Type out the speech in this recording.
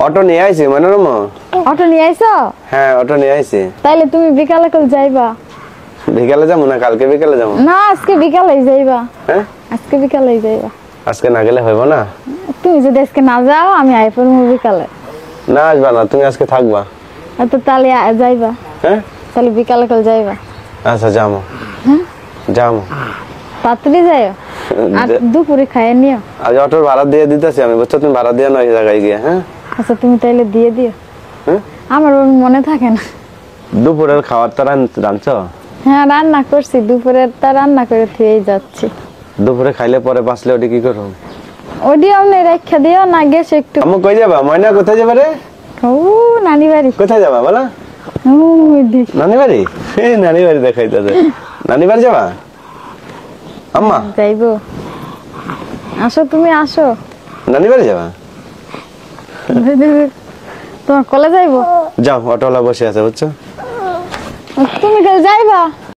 Auto নিয়ে আইছি Manorama. Auto নিয়ে আইছো? হ্যাঁ অটো নিয়ে আইছি। তাইলে তুমি বিকালে কল যাইবা? বিকালে যাবো না কালকে বিকালে যাবো? না আজকে বিকালে যাইবা। হ্যাঁ আজকে বিকালে যাইবা। আজকে না গেলে হইব না? তুমি যদি আজকে না যাও আমি আই পড়বো বিকালে। না আসবা না, তুমি আজকে থাকবা। তো তাহলে যাইবা? হ্যাঁ তাহলে বিকালে কল যাইবা। আচ্ছা যাবো। হ্যাঁ যাবো। তাড়াতাড়ি যাইও আর দুপুরে খাইয়ে নিও। আজ অটোর ভাড়া দিয়ে দিতেছি আমি, বুঝছো? তুমি ভাড়া দিয়ে নয় জায়গায় গিয়ে। হ্যাঁ আচ্ছা তুমি তাইলে দিয়ে দিও। হ্যাঁ আমার মনে থাকে না। দুপুরের খাবার তো রাঁধছো? হ্যাঁ রান্না করছি, দুপুরেরটা রান্না করে থুয়েই যাচ্ছি। দুপুরে খাইলে পরে বাঁচলে ওটি কি করো? ওডি আমনে রেখে দিও না, গেছে একটু। আম্মু কই যাবা? ময়না কোথায় যাবে রে? ও নানি বাড়ি। কোথায় যাবা বলো? ওই দিক। নানি বাড়ি? এই নানি বাড়ি দেখাইতেছে। নানি বাড়ি যাবা আম্মা? যাইবো। আসো তুমি আসো। নানি বাড়ি যাবা? তোমার কলে যাইবো? যাও অটোওয়ালা বসে আছে বুঝছো? তুমি কাল যাইবা?